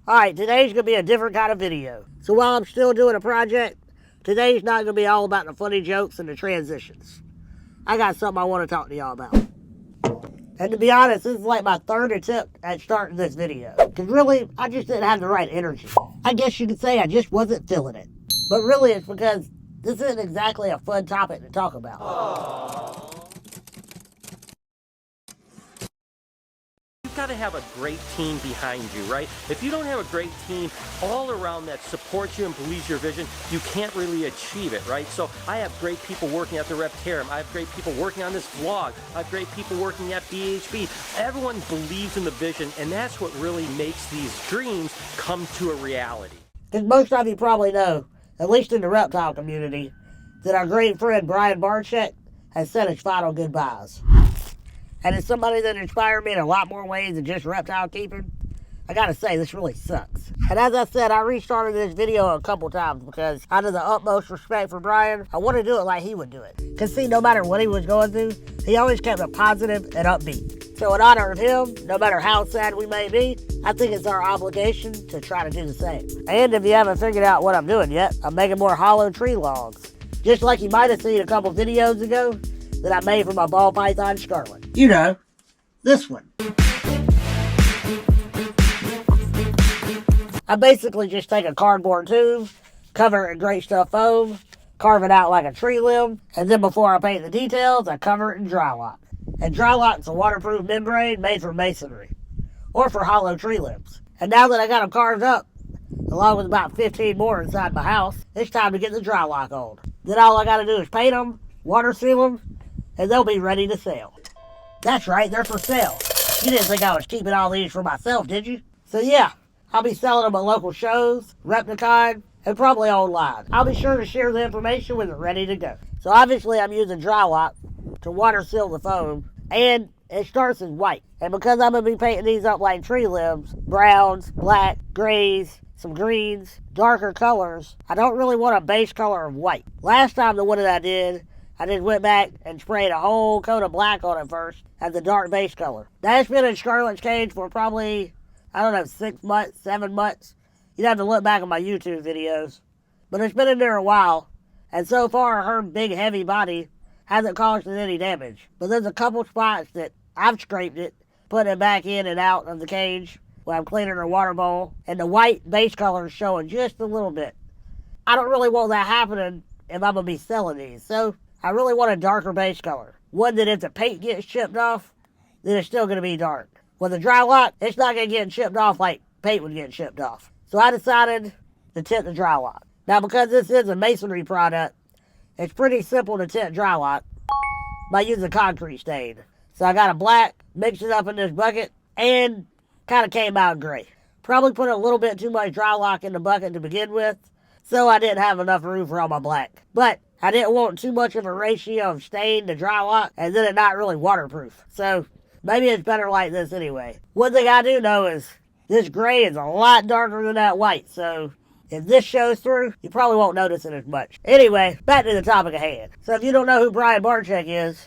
Alright, today's going to be a different kind of video. So while I'm still doing a project, today's not going to be all about the funny jokes and the transitions. I got something I want to talk to y'all about. And to be honest, this is like my third attempt at starting this video. Because really, I just didn't have the right energy. I guess you could say I just wasn't feeling it. But really, it's because this isn't exactly a fun topic to talk about. Aww. You've got to have a great team behind you, right? If you don't have a great team all around that supports you and believes your vision, you can't really achieve it, right? So I have great people working at the Reptile. I have great people working on this vlog. I have great people working at BHB. Everyone believes in the vision, and that's what really makes these dreams come to a reality. Because most of you probably know, at least in the reptile community, that our great friend Brian Barczyk has said his final goodbyes. And as somebody that inspired me in a lot more ways than just reptile keeping, I gotta say, this really sucks. And as I said, I restarted this video a couple times because out of the utmost respect for Brian, I want to do it like he would do it. Because see, no matter what he was going through, he always kept it positive and upbeat. So in honor of him, no matter how sad we may be, I think it's our obligation to try to do the same. And if you haven't figured out what I'm doing yet, I'm making more hollow tree logs. Just like you might have seen a couple videos ago that I made for my ball python Scarlet. You know, this one. I basically just take a cardboard tube, cover it in great stuff foam, carve it out like a tree limb, and then before I paint the details, I cover it in dry lock. And dry lock's a waterproof membrane made from masonry, or for hollow tree limbs. And now that I got them carved up, along with about 15 more inside my house, it's time to get the dry lock on. Then all I gotta do is paint them, water seal them, and they'll be ready to sell. That's right, they're for sale. You didn't think I was keeping all these for myself, did you? So yeah, I'll be selling them at local shows, Reptile, and probably online. I'll be sure to share the information when they're ready to go. So obviously I'm using dry lock to water seal the foam, and it starts as white. And because I'm going to be painting these up like tree limbs, browns, black, grays, some greens, darker colors, I don't really want a base color of white. Last time the one that I just went back and sprayed a whole coat of black on it first as the dark base color. That's been in Scarlet's cage for probably, I don't know, 6 months, 7 months. You'd have to look back at my YouTube videos. But it's been in there a while, and so far her big heavy body hasn't caused it any damage. But there's a couple spots that I've scraped it, putting it back in and out of the cage when I'm cleaning her water bowl, and the white base color is showing just a little bit. I don't really want that happening if I'm going to be selling these, so I really want a darker base color. One that if the paint gets chipped off, then it's still going to be dark. With a dry lock, it's not going to get chipped off like paint would get chipped off. So I decided to tint the dry lock. Now because this is a masonry product, it's pretty simple to tint dry lock by using concrete stain. So I got a black, mixed it up in this bucket, and kind of came out gray. Probably put a little bit too much dry lock in the bucket to begin with, so I didn't have enough room for all my black. But I didn't want too much of a ratio of stain to dry lock, and then it not really waterproof. So maybe it's better like this anyway. One thing I do know is this gray is a lot darker than that white, so if this shows through, you probably won't notice it as much. Anyway, back to the topic at hand. So if you don't know who Brian Barczyk is,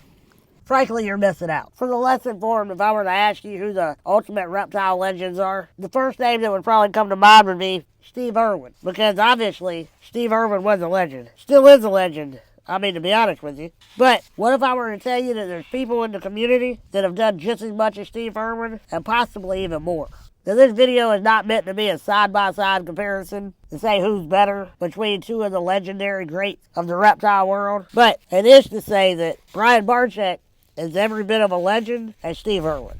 frankly, you're missing out. For the less informed, if I were to ask you who the ultimate reptile legends are, the first name that would probably come to mind would be Steve Irwin. Because obviously, Steve Irwin was a legend. Still is a legend. I mean, to be honest with you. But what if I were to tell you that there's people in the community that have done just as much as Steve Irwin, and possibly even more? Now, this video is not meant to be a side-by-side comparison to say who's better between two of the legendary greats of the reptile world, but it is to say that Brian Barczyk is every bit of a legend as Steve Irwin.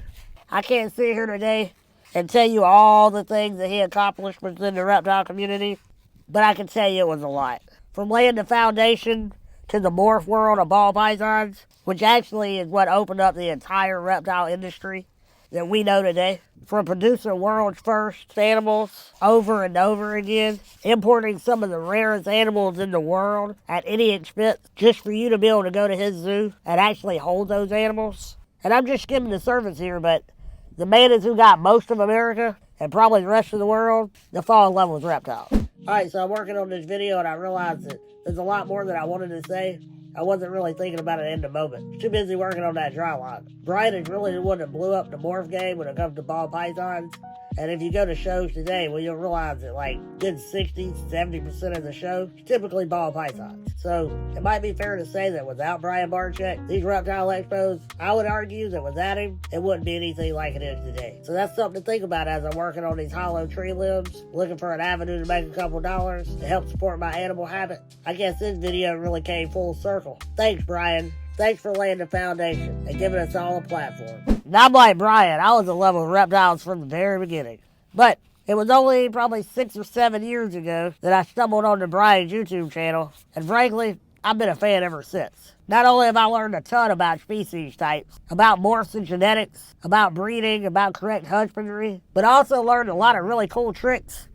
I can't sit here today and tell you all the things that he accomplished within the reptile community, but I can tell you it was a lot. From laying the foundation to the morph world of ball pythons, which actually is what opened up the entire reptile industry that we know today. From producing the world's first animals over and over again, importing some of the rarest animals in the world at any expense just for you to be able to go to his zoo and actually hold those animals. And I'm just skimming the surface here, but the man is who got most of America and probably the rest of the world to fall in love with reptiles. Alright, so I'm working on this video and I realized that there's a lot more that I wanted to say. I wasn't really thinking about it in the moment. Too busy working on that dry lock. Brian is really the one that blew up the morph game when it comes to ball pythons. And if you go to shows today, well, you'll realize that like good 60-70% of the show is typically ball pythons. So it might be fair to say that without Brian Barczyk, these reptile expos, I would argue that without him, it wouldn't be anything like it is today. So that's something to think about as I'm working on these hollow tree limbs, looking for an avenue to make a couple dollars to help support my animal habit. I guess this video really came full circle. Thanks, Brian. Thanks for laying the foundation and giving us all a platform. Now, I'm like Brian, I was in love with reptiles from the very beginning. But it was only probably 6 or 7 years ago that I stumbled onto Brian's YouTube channel, and frankly, I've been a fan ever since. Not only have I learned a ton about species types, about morphs and genetics, about breeding, about correct husbandry, but I also learned a lot of really cool tricks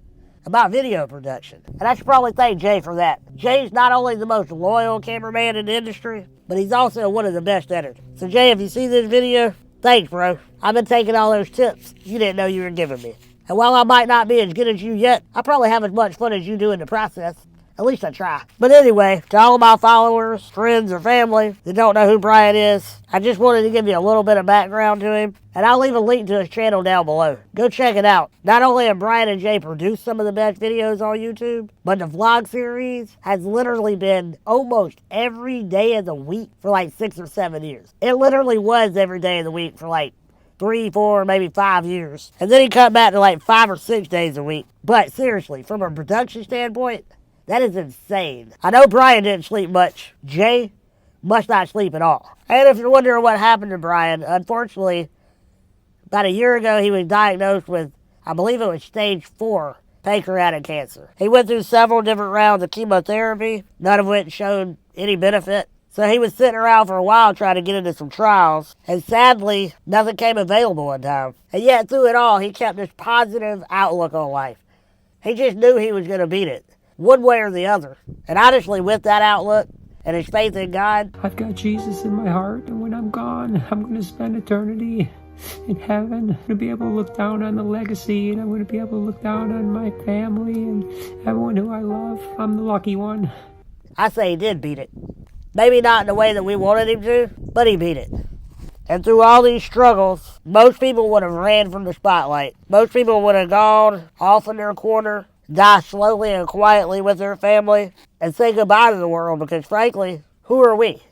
about video production. And I should probably thank Jay for that. Jay's not only the most loyal cameraman in the industry, but he's also one of the best editors. So Jay, if you see this video, thanks, bro. I've been taking all those tips you didn't know you were giving me. And while I might not be as good as you yet, I probably have as much fun as you do in the process. At least I try. But anyway, to all of my followers, friends, or family that don't know who Brian is, I just wanted to give you a little bit of background to him, and I'll leave a link to his channel down below. Go check it out. Not only have Brian and Jay produced some of the best videos on YouTube, but the vlog series has literally been almost every day of the week for like 6 or 7 years. It literally was every day of the week for like 3, 4, maybe 5 years. And then he cut back to like 5 or 6 days a week. But seriously, from a production standpoint, that is insane. I know Brian didn't sleep much. Jay must not sleep at all. And if you're wondering what happened to Brian, unfortunately, about a year ago, he was diagnosed with, I believe it was stage 4 pancreatic cancer. He went through several different rounds of chemotherapy, none of which showed any benefit. So he was sitting around for a while trying to get into some trials, and sadly, nothing came available in time. And yet, through it all, he kept this positive outlook on life. He just knew he was going to beat it, one way or the other. And honestly, with that outlook and his faith in God, I've got Jesus in my heart, and when I'm gone, I'm going to spend eternity in heaven. I'm going to be able to look down on the legacy, and I'm going to be able to look down on my family and everyone who I love. I'm the lucky one. I say he did beat it. Maybe not in the way that we wanted him to, but he beat it. And through all these struggles, most people would have ran from the spotlight. Most people would have gone off in their corner, die slowly and quietly with their family, and say goodbye to the world, because frankly, who are we?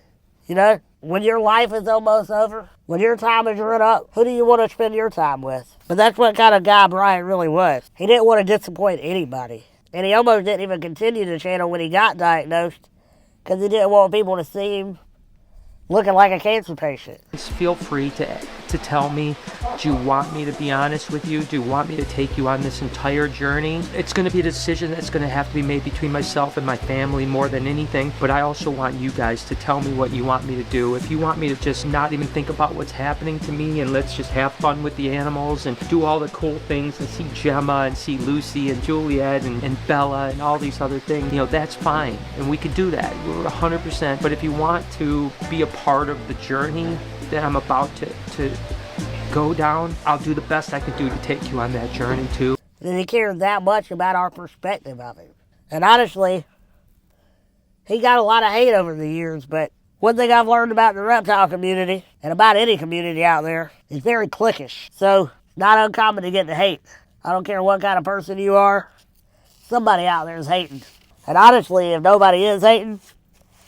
You know, when your life is almost over, when your time is run up, who do you want to spend your time with? But that's what kind of guy Brian really was. He didn't want to disappoint anybody. And he almost didn't even continue the channel when he got diagnosed, because he didn't want people to see him looking like a cancer patient. Feel free to tell me, do you want me to be honest with you? Do you want me to take you on this entire journey? It's going to be a decision that's going to have to be made between myself and my family more than anything, but I also want you guys to tell me what you want me to do. If you want me to just not even think about what's happening to me and let's just have fun with the animals and do all the cool things and see Gemma and see Lucy and Juliet and Bella and all these other things, you know, that's fine. And we can do that. We're 100%. But if you want to be a part of the journey that I'm about to go down, I'll do the best I can do to take you on that journey too. That he cared that much about our perspective of him. And honestly, he got a lot of hate over the years, but one thing I've learned about the reptile community, and about any community out there, is very cliquish. So, it's not uncommon to get the hate. I don't care what kind of person you are, somebody out there is hating. And honestly, if nobody is hating,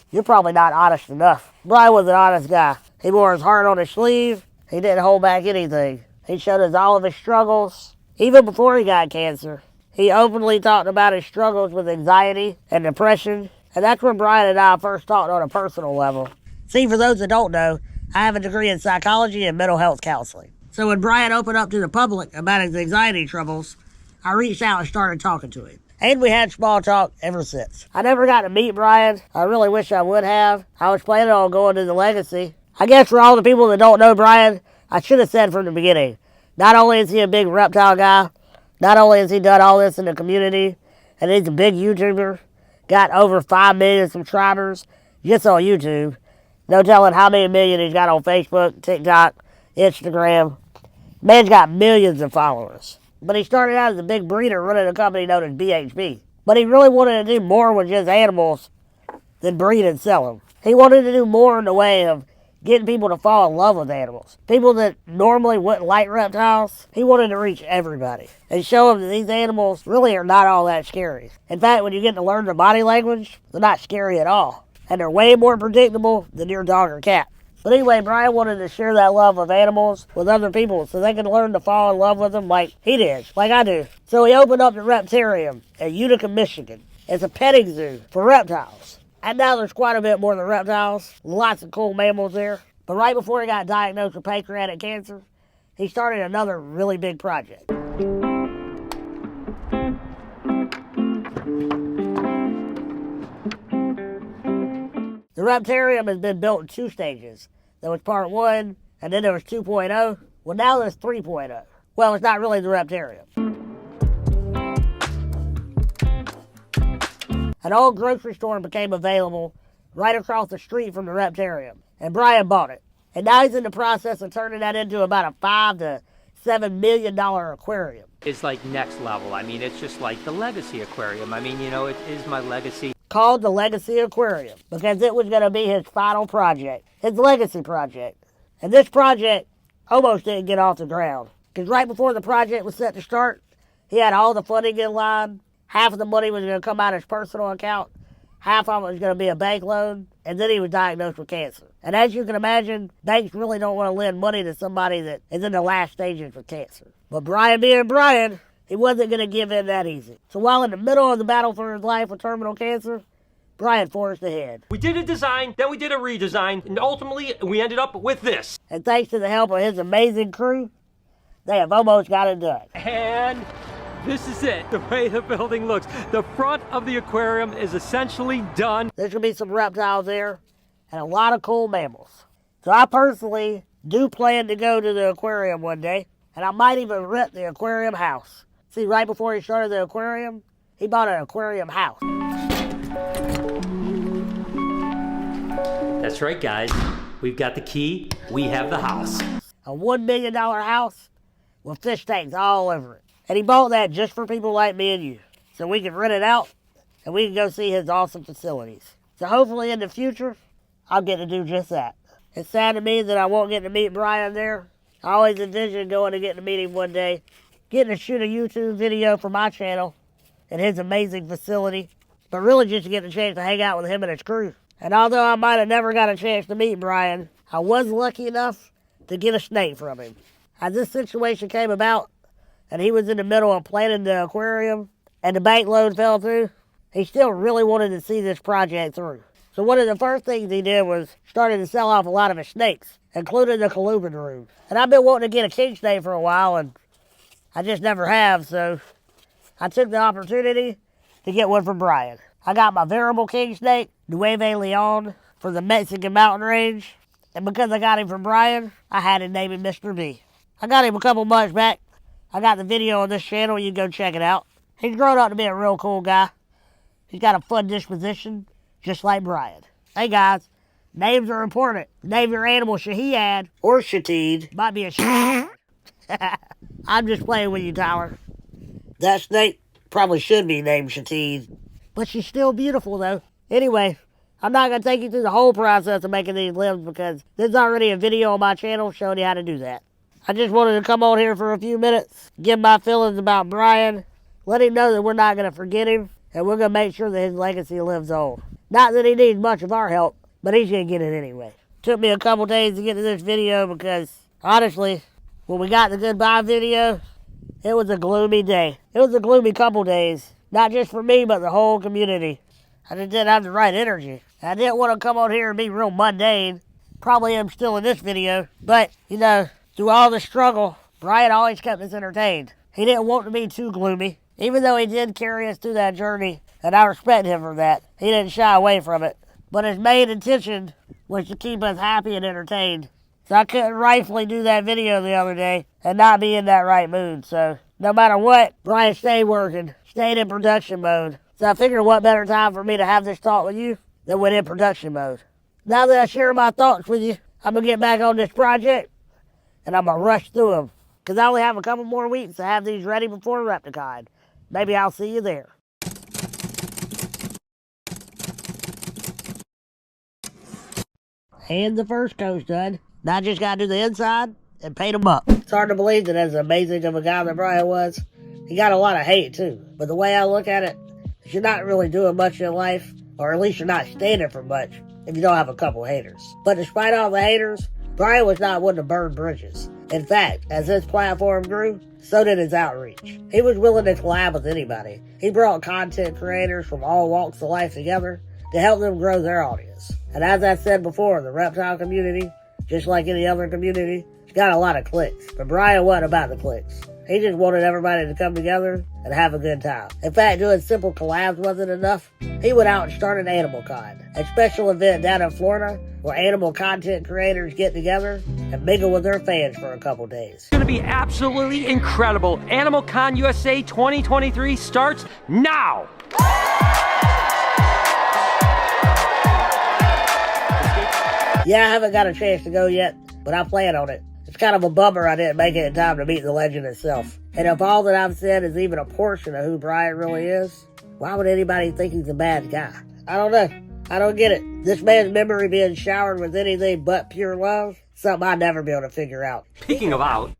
you're probably not honest enough. Brian was an honest guy. He wore his heart on his sleeve. He didn't hold back anything. He showed us all of his struggles. Even before he got cancer, he openly talked about his struggles with anxiety and depression. And that's when Brian and I first talked on a personal level. See, for those that don't know, I have a degree in psychology and mental health counseling. So when Brian opened up to the public about his anxiety troubles, I reached out and started talking to him. And we had small talk ever since. I never got to meet Brian. I really wish I would have. I was planning on going to the Legacy. I guess for all the people that don't know Brian, I should have said from the beginning, not only is he a big reptile guy, not only has he done all this in the community, and he's a big YouTuber, got over 5 million subscribers just on YouTube. No telling how many million he's got on Facebook, TikTok, Instagram. Man's got millions of followers. But he started out as a big breeder running a company known as BHB. But he really wanted to do more with just animals than breed and sell them. He wanted to do more in the way of getting people to fall in love with animals. People that normally wouldn't like reptiles, he wanted to reach everybody and show them that these animals really are not all that scary. In fact, when you get to learn their body language, they're not scary at all. And they're way more predictable than your dog or cat. But anyway, Brian wanted to share that love of animals with other people so they could learn to fall in love with them like he did, like I do. So he opened up the Reptarium at Utica, Michigan. It's a petting zoo for reptiles. And now there's quite a bit more than reptiles. Lots of cool mammals there. But right before he got diagnosed with pancreatic cancer, he started another really big project. The Reptarium has been built in 2 stages. There was part 1, and then there was 2.0. Well, now there's 3.0. Well, it's not really the Reptarium. An old grocery store became available right across the street from the Reptarium, and Brian bought it. And now he's in the process of turning that into about a $5 to $7 million aquarium. It's like next level. I mean, it's just like the legacy aquarium. I mean, you know, it is my legacy. Called the Legacy Aquarium because it was going to be his final project, his legacy project. And this project almost didn't get off the ground because right before the project was set to start, he had all the funding in line. Half of the money was going to come out of his personal account, half of it was going to be a bank loan, and then he was diagnosed with cancer. And as you can imagine, banks really don't want to lend money to somebody that is in the last stages of cancer. But Brian being Brian, he wasn't going to give in that easy. So while in the middle of the battle for his life with terminal cancer, Brian forged ahead. We did a design, then we did a redesign, and ultimately we ended up with this. And thanks to the help of his amazing crew, they have almost got it done. And this is it, the way the building looks. The front of the aquarium is essentially done. There's going to be some reptiles there and a lot of cool mammals. So I personally do plan to go to the aquarium one day, and I might even rent the aquarium house. See, right before he started the aquarium, he bought an aquarium house. That's right, guys. We've got the key, we have the house. A $1 million house with fish tanks all over it. And he bought that just for people like me and you, so we can rent it out and we can go see his awesome facilities. So hopefully in the future, I'll get to do just that. It's sad to me that I won't get to meet Brian there. I always envisioned going to get to meet him one day, getting to shoot a YouTube video for my channel and his amazing facility, but really just to get the chance to hang out with him and his crew. And although I might have never got a chance to meet Brian, I was lucky enough to get a snake from him. As this situation came about, and he was in the middle of planning the aquarium, and the bank loan fell through, he still really wanted to see this project through. So one of the first things he did was started to sell off a lot of his snakes, including the colubrid room. And I've been wanting to get a king snake for a while, and I just never have, so I took the opportunity to get one from Brian. I got my variable king snake, Nueve Leon, for the Mexican mountain range, and because I got him from Brian, I had to name him Mr. B. I got him a couple months back. I got the video on this channel, you can go check it out. He's grown up to be a real cool guy. He's got a fun disposition, just like Brian. Hey guys, names are important. Name your animal Shahid or Shatid. Might be a Shahid. I'm just playing with you, Tyler. That snake probably should be named Shatid. But she's still beautiful though. Anyway, I'm not going to take you through the whole process of making these limbs because there's already a video on my channel showing you how to do that. I just wanted to come on here for a few minutes, give my feelings about Brian, let him know that we're not going to forget him, and we're going to make sure that his legacy lives on. Not that he needs much of our help, but he's going to get it anyway. Took me a couple days to get to this video because, honestly, when we got the goodbye video, it was a gloomy day. It was a gloomy couple days, not just for me, but the whole community. I just didn't have the right energy. I didn't want to come on here and be real mundane. Probably am still in this video, but, you know, through all the struggle, Brian always kept us entertained. He didn't want to be too gloomy, even though he did carry us through that journey, and I respect him for that. He didn't shy away from it. But his main intention was to keep us happy and entertained. So I couldn't rightfully do that video the other day and not be in that right mood. So no matter what, Brian stayed working, stayed in production mode. So I figured what better time for me to have this talk with you than when in production mode. Now that I share my thoughts with you, I'm going to get back on this project. And I'm going to rush through them, because I only have a couple more weeks to have these ready before Reptile. Maybe I'll see you there. and the first coast done. Now I just gotta do the inside and paint them up. It's hard to believe that as amazing of a guy that Brian was, he got a lot of hate too. But the way I look at it, you're not really doing much in life, or at least you're not standing for much if you don't have a couple haters. But despite all the haters, Brian was not one to burn bridges. In fact, as his platform grew, so did his outreach. He was willing to collab with anybody. He brought content creators from all walks of life together to help them grow their audience. And as I said before, the reptile community, just like any other community, it's got a lot of clicks. But Brian wasn't about the clicks. He just wanted everybody to come together and have a good time. In fact, doing simple collabs wasn't enough. He went out and started Animal Con, a special event down in Florida where animal content creators get together and mingle with their fans for a couple days. It's going to be absolutely incredible. Animal Con USA 2023 starts now. Yeah, I haven't got a chance to go yet, but I plan on it. It's kind of a bummer I didn't make it in time to meet the legend itself. And if all that I've said is even a portion of who Brian really is, why would anybody think he's a bad guy? I don't know. I don't get it. This man's memory being showered with anything but pure love, something I'd never be able to figure out. Speaking of out,